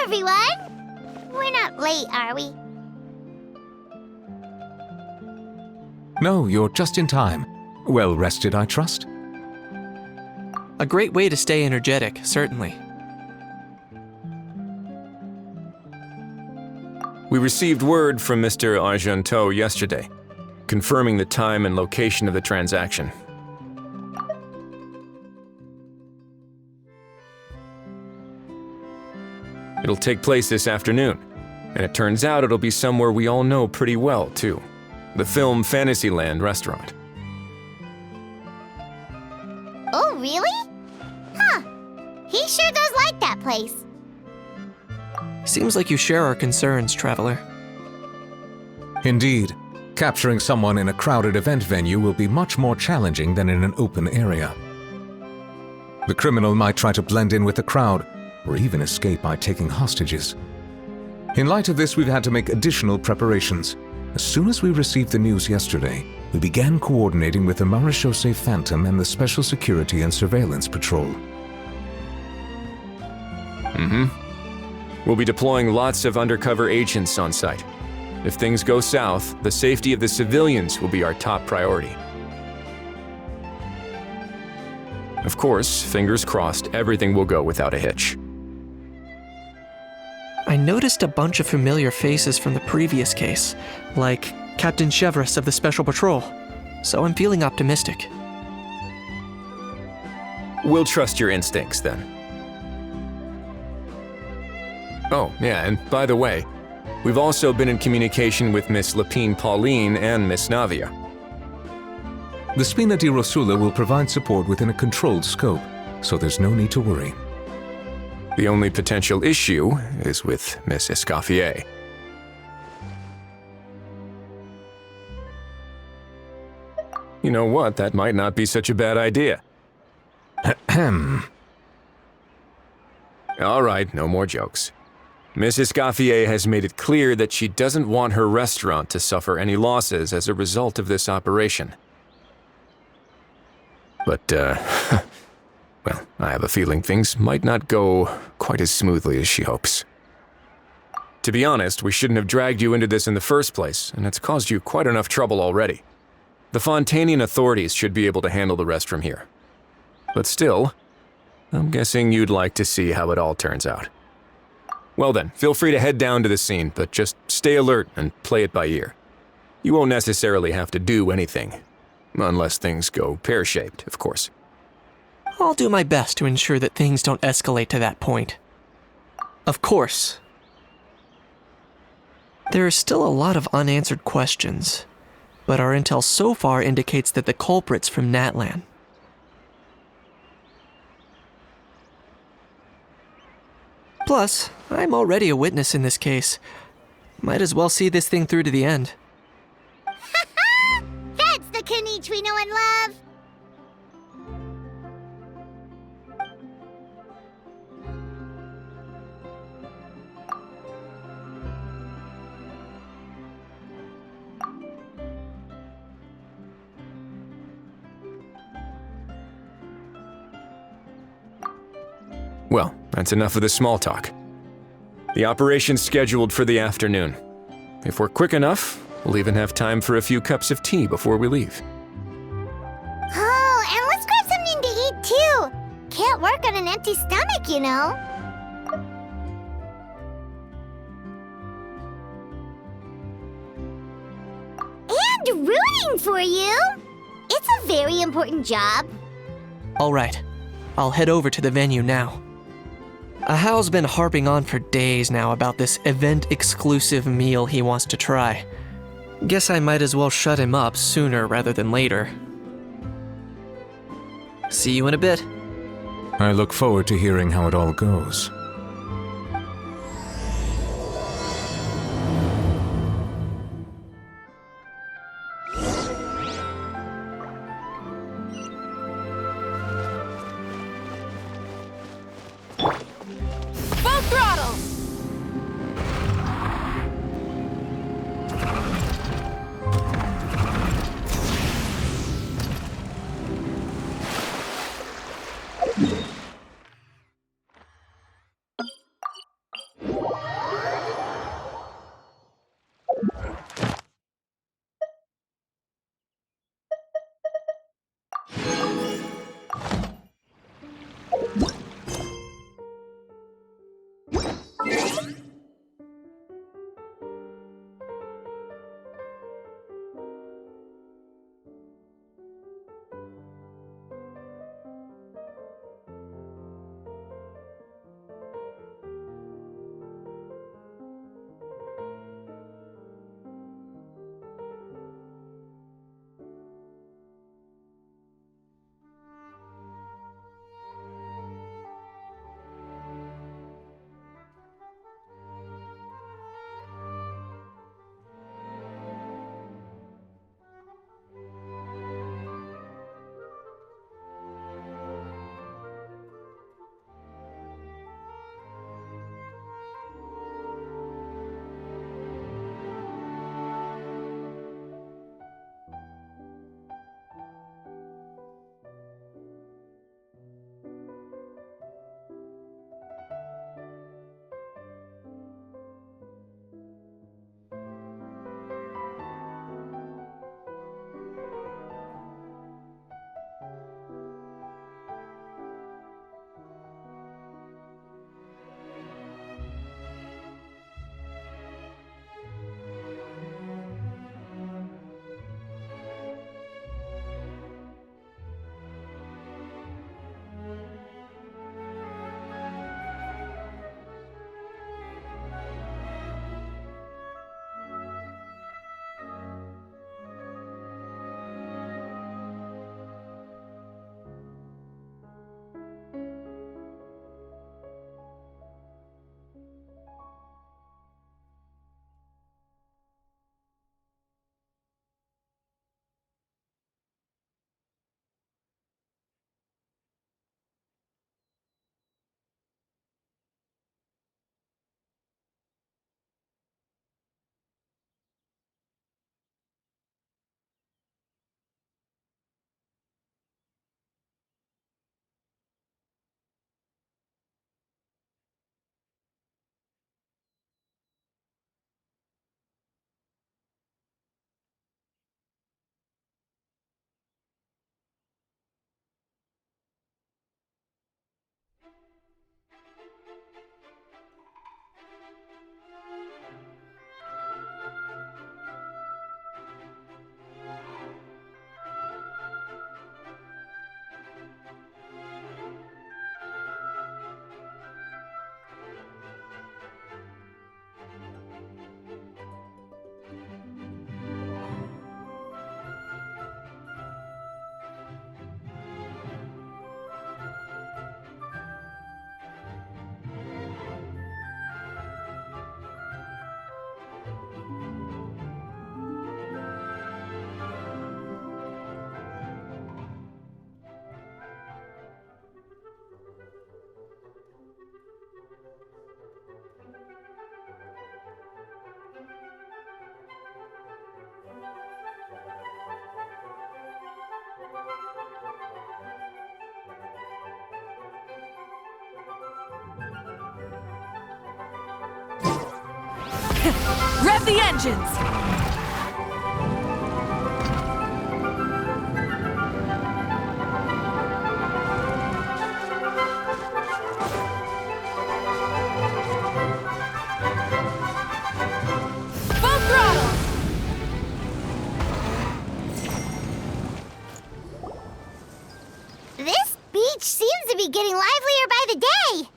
everyone! We're not late, are we? No, you're just in time. Well rested, I trust? A great way to stay energetic, certainly. We received word from Mr. Argenteau yesterday, confirming the time and location of the transaction. It'll take place this afternoon, and it turns out it'll be somewhere we all know pretty well, too. The film Fantasyland restaurant. Oh, really? Huh. He sure does like that place. Seems like you share our concerns, Traveler. Indeed. Capturing someone in a crowded event venue will be much more challenging than in an open area. The criminal might try to blend in with the crowd, or even escape by taking hostages. In light of this, we've had to make additional preparations. As soon as we received the news yesterday, we began coordinating with the Marechaussee Phantom and the Special Security and Surveillance Patrol. We'll be deploying lots of undercover agents on site. If things go south, the safety of the civilians will be our top priority. Of course, fingers crossed, everything will go without a hitch. I noticed a bunch of familiar faces from the previous case, like Captain Chevres of the Special Patrol, so I'm feeling optimistic. We'll trust your instincts, then. Oh, yeah, and by the way, we've also been in communication with Miss Lapine Pauline and Miss Navia. The Spina di Rosula will provide support within a controlled scope, so there's no need to worry. The only potential issue is with Miss Escoffier. You know what? That might not be such a bad idea. All right, no more jokes. Miss Escoffier has made it clear that she doesn't want her restaurant to suffer any losses as a result of this operation. But, well, I have a feeling things might not go quite as smoothly as she hopes. To be honest, we shouldn't have dragged you into this in the first place, and it's caused you quite enough trouble already. The Fontanian authorities should be able to handle the rest from here. But still, I'm guessing you'd like to see how it all turns out. Well then, feel free to head down to the scene, but just stay alert and play it by ear. You won't necessarily have to do anything, unless things go pear-shaped, of course. I'll do my best to ensure that things don't escalate to that point. Of course. There are still a lot of unanswered questions, but our intel so far indicates that the culprit's from Natlan. Plus, I'm already a witness in this case. Might as well see this thing through to the end. That's the Kanichi we know and love! Well, that's enough of the small talk. The operation's scheduled for the afternoon. If we're quick enough, we'll even have time for a few cups of tea before we leave. Oh, and let's grab something to eat too! Can't work on an empty stomach, you know. And rooting for you! It's a very important job. All right, I'll head over to the venue now. Ahao's been harping on for days now about this event-exclusive meal he wants to try. Guess I might as well shut him up sooner rather than later. See you in a bit. I look forward to hearing how it all goes. Full throttle! Rev the engines! Full throttle! This beach seems to be getting livelier by the day.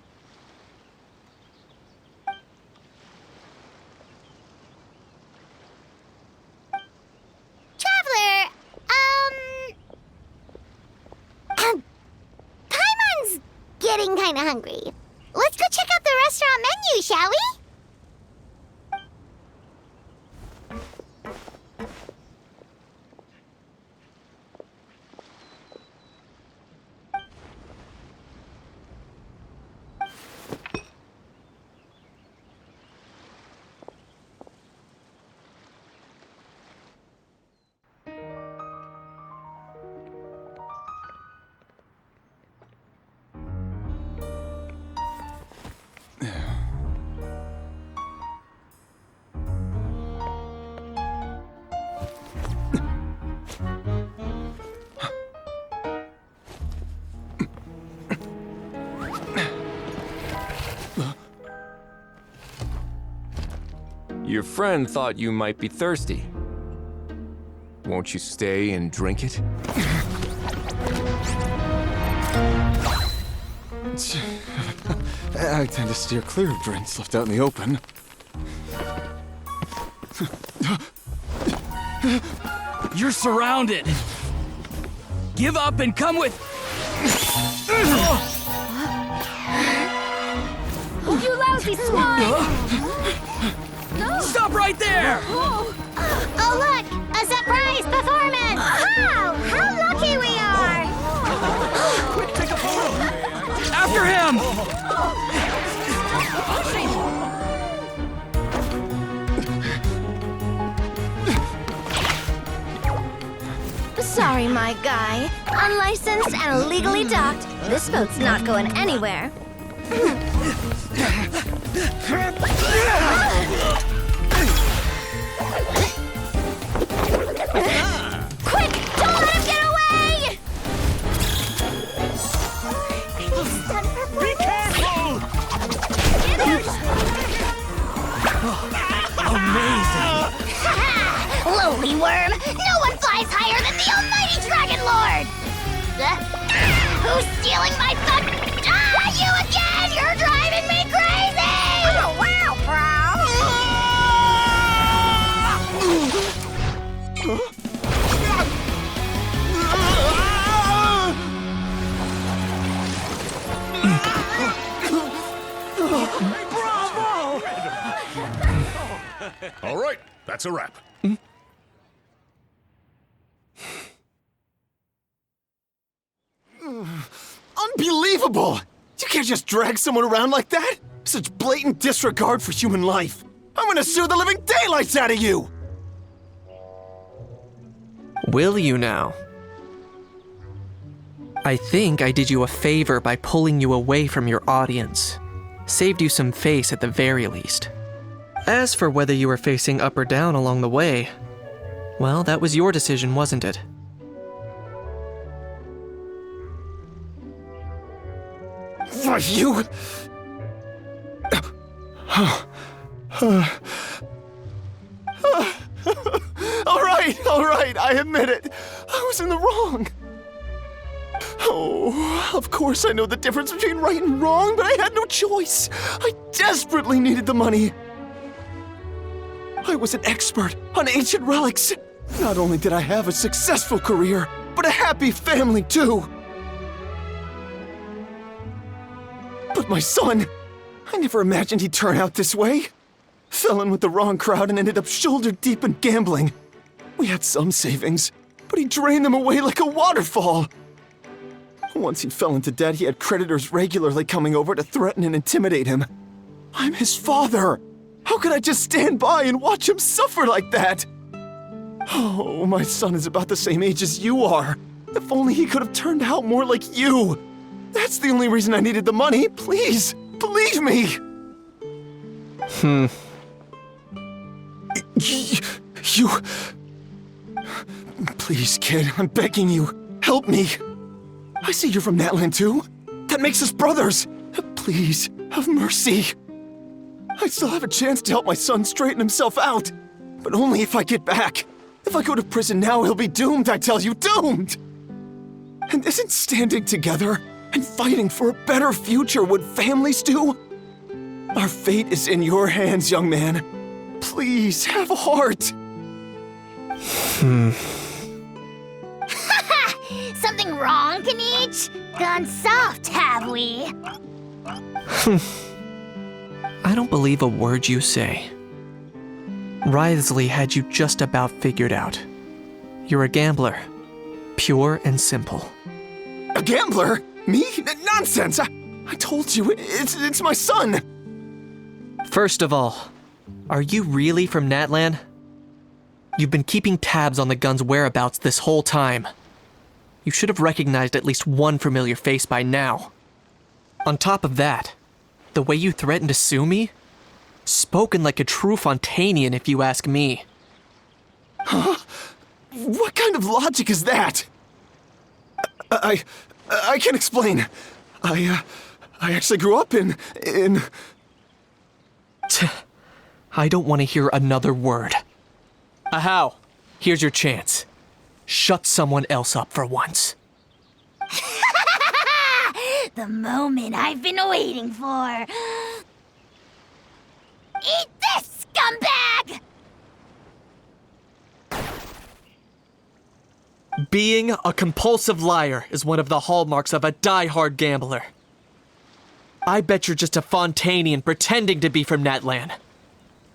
Traveler, Paimon's getting kind of hungry. Let's go check out the restaurant menu, shall we? Your friend thought you might be thirsty. Won't you stay and drink it? I tend to steer clear of drinks left out in the open. You're surrounded. Give up and come with. You lousy swine! Stop right there! Oh, look! A surprise performance! Wow! How lucky we are! After him! Sorry, my guy. Unlicensed and illegally docked. This boat's not going anywhere. Quick! Don't let him get away! Be careful! Amazing! Lowly worm! No one flies higher than the almighty Dragon Lord! Who's stealing my fun? Ah, you again! You're driving me crazy! Oh, wow, All right, that's a wrap. Unbelievable! You can't just drag someone around like that! Such blatant disregard for human life! I'm gonna sue the living daylights out of you! Will you now? I think I did you a favor by pulling you away from your audience. Saved you some face at the very least. As for whether you were facing up or down along the way, well, that was your decision, wasn't it? Why, you... All right, I admit it. I was in the wrong. Oh, of course I know the difference between right and wrong, but I had no choice. I desperately needed the money. I was an expert on ancient relics. Not only did I have a successful career, but a happy family too. But my son, I never imagined he'd turn out this way. Fell in with the wrong crowd and ended up shoulder deep in gambling. We had some savings, but he drained them away like a waterfall. Once he fell into debt, he had creditors regularly coming over to threaten and intimidate him. I'm his father. How could I just stand by and watch him suffer like that? Oh, my son is about the same age as you are. If only he could have turned out more like you. That's the only reason I needed the money. Please, believe me. You... Please, kid, I'm begging you. Help me. I see you're from Natland too. That makes us brothers. Please, have mercy. I still have a chance to help my son straighten himself out. But only if I get back. If I go to prison now, he'll be doomed, I tell you, doomed! And isn't standing together and fighting for a better future what families do? Our fate is in your hands, young man. Please, have a heart. Something wrong, Kanich? Gone soft, have we? I don't believe a word you say. Wriothesley had you just about figured out. You're a gambler. Pure and simple. A gambler? Me? Nonsense! I told you, it's my son! First of all, are you really from Natlan? You've been keeping tabs on the gun's whereabouts this whole time. You should have recognized at least one familiar face by now. On top of that, the way you threatened to sue me? Spoken like a true Fontanian, if you ask me. Huh? What kind of logic is that? I can explain. I actually grew up in... I don't want to hear another word. Ahau, here's your chance. Shut someone else up for once. The moment I've been waiting for. Eat this, scumbag! Being a compulsive liar is one of the hallmarks of a die-hard gambler. I bet you're just a Fontanian pretending to be from Natlan.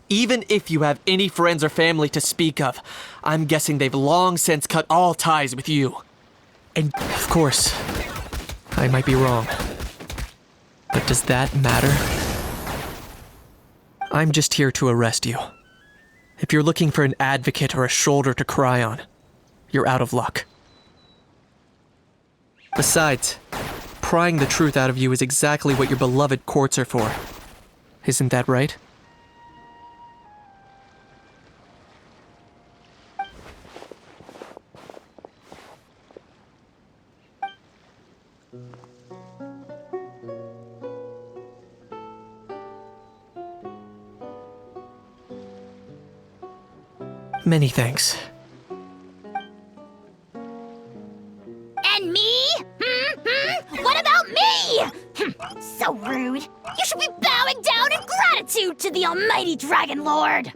Even if you have any friends or family to speak of, I'm guessing they've long since cut all ties with you. And, of course, I might be wrong. But does that matter? I'm just here to arrest you. If you're looking for an advocate or a shoulder to cry on, you're out of luck. Besides, prying the truth out of you is exactly what your beloved courts are for. Isn't that right? Many thanks. And me? What about me? So rude. You should be bowing down in gratitude to the almighty Dragon Lord.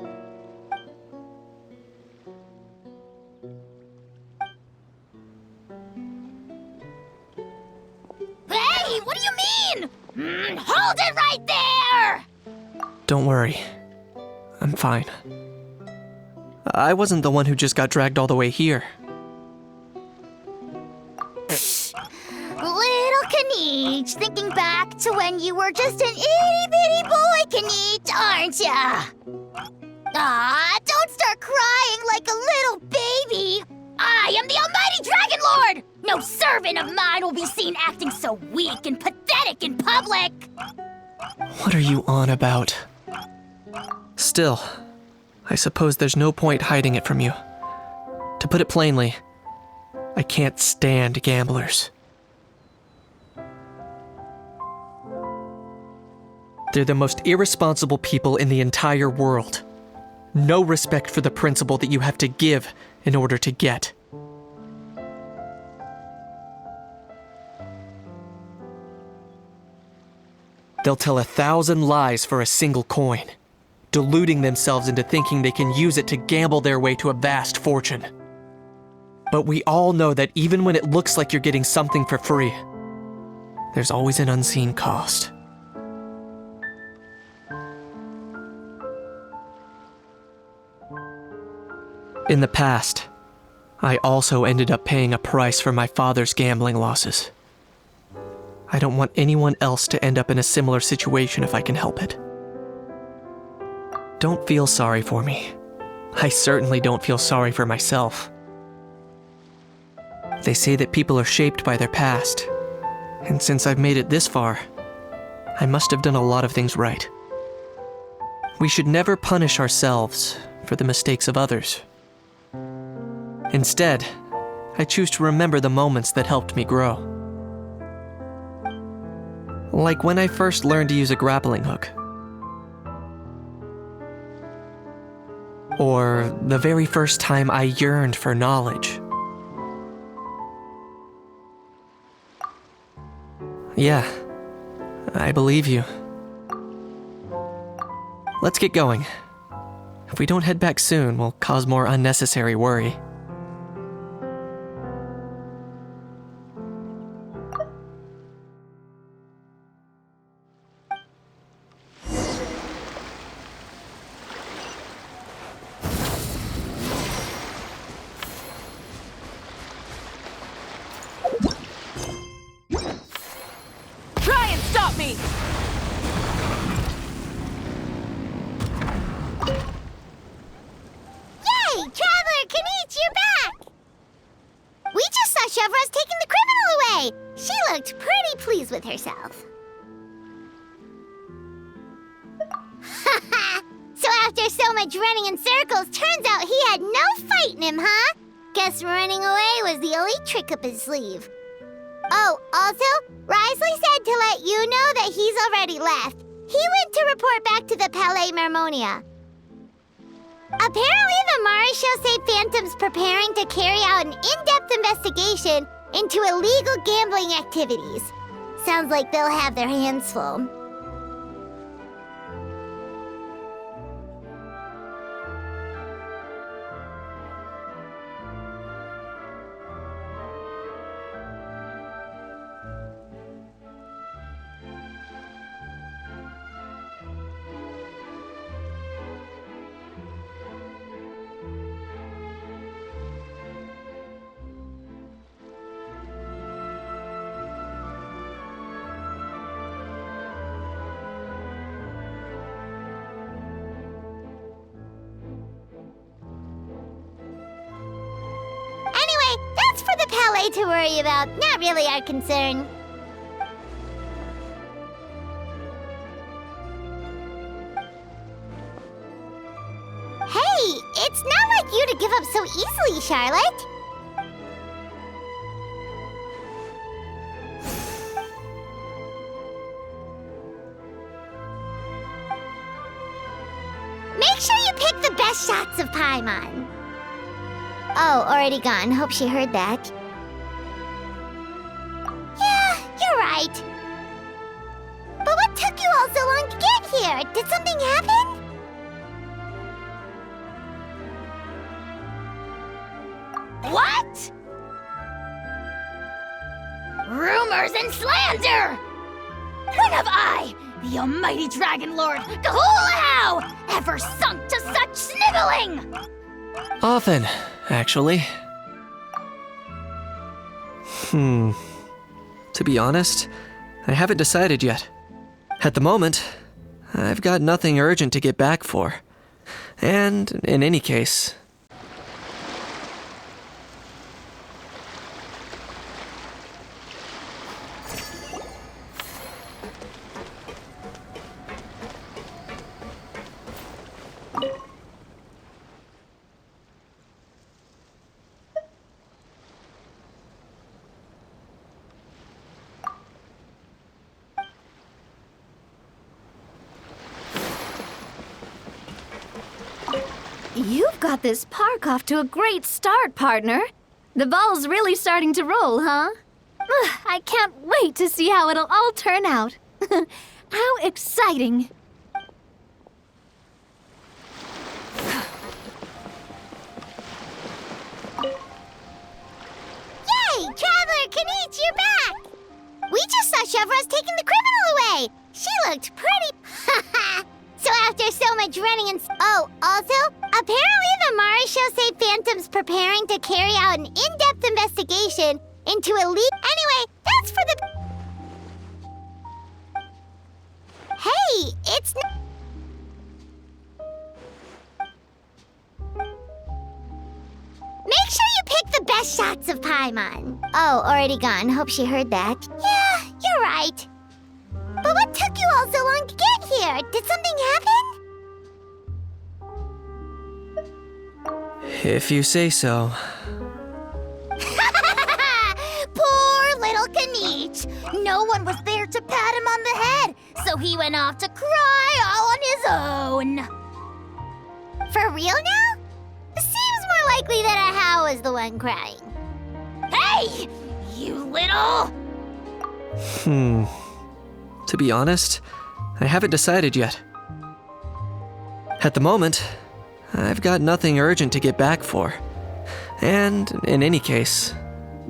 Hey, what do you mean? Hold it right there! Don't worry. I'm fine. I wasn't the one who just got dragged all the way here. Little Kanich, thinking back to when you were just an itty-bitty boy, Kanich, aren't ya? Aw, don't start crying like a little baby. I am the almighty Dragon Lord! No servant of mine will be seen acting so weak and pathetic in public! What are you on about? Still, I suppose there's no point hiding it from you. To put it plainly, I can't stand gamblers. They're the most irresponsible people in the entire world. No respect for the principle that you have to give in order to get. They'll tell 1,000 lies for a single coin, deluding themselves into thinking they can use it to gamble their way to a vast fortune. But we all know that even when it looks like you're getting something for free, there's always an unseen cost. In the past, I also ended up paying a price for my father's gambling losses. I don't want anyone else to end up in a similar situation if I can help it. Don't feel sorry for me. I certainly don't feel sorry for myself. They say that people are shaped by their past, and since I've made it this far, I must have done a lot of things right. We should never punish ourselves for the mistakes of others. Instead, I choose to remember the moments that helped me grow. Like when I first learned to use a grappling hook. Or the very first time I yearned for knowledge. Yeah, I believe you. Let's get going. If we don't head back soon, we'll cause more unnecessary worry. Try and stop me! Yay! Traveler Kanichi, you're back! We just saw Chevro's taking the criminal away! She looked pretty pleased with herself. So after so much running in circles, turns out he had no fight in him, huh? Guess running away was the only trick up his sleeve. Oh, also, Risley said to let you know that he's already left. He went to report back to the Palais Mermonia. Apparently, the Mari show say Phantom's preparing to carry out an in-depth investigation into illegal gambling activities. Sounds like they'll have their hands full. That's for the Palais to worry about, not really our concern. Hey, it's not like you to give up so easily, Charlotte. Make sure you pick the best shots of Paimon. Oh, already gone. Hope she heard that. Yeah, you're right. But what took you all so long to get here? Did something happen? What? Rumors and slander! When have I, the almighty Dragon Lord, Kahulahau, ever sunk to such sniveling? Often, actually. To be honest, I haven't decided yet. At the moment, I've got nothing urgent to get back for. And, in any case... You've got this park off to a great start, partner. The ball's really starting to roll, huh? I can't wait to see how it'll all turn out. How exciting! Yay! Traveler Kanichi, you're back! We just saw Chevro's taking the criminal away! She looked pretty... So after so much running and... Oh, also, apparently the Mari show say Phantom's preparing to carry out an in-depth investigation into illegal... Anyway, that's for the... Hey, it's... Make sure you pick the best shots of Paimon. Oh, already gone. Hope she heard that. Yeah, you're right. But what took you all so long to get here? Did something happen? If you say so. Poor little Kanich. No one was there to pat him on the head, so he went off to cry all on his own. For real now? Seems more likely that a How is the one crying. Hey! You little... To be honest, I haven't decided yet. At the moment, I've got nothing urgent to get back for. And in any case,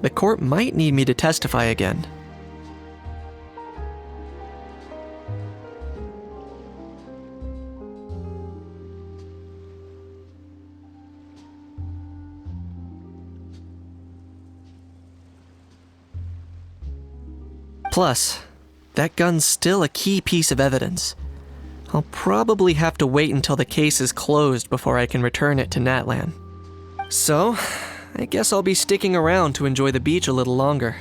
the court might need me to testify again. Plus, that gun's still a key piece of evidence. I'll probably have to wait until the case is closed before I can return it to Natlan. So, I guess I'll be sticking around to enjoy the beach a little longer.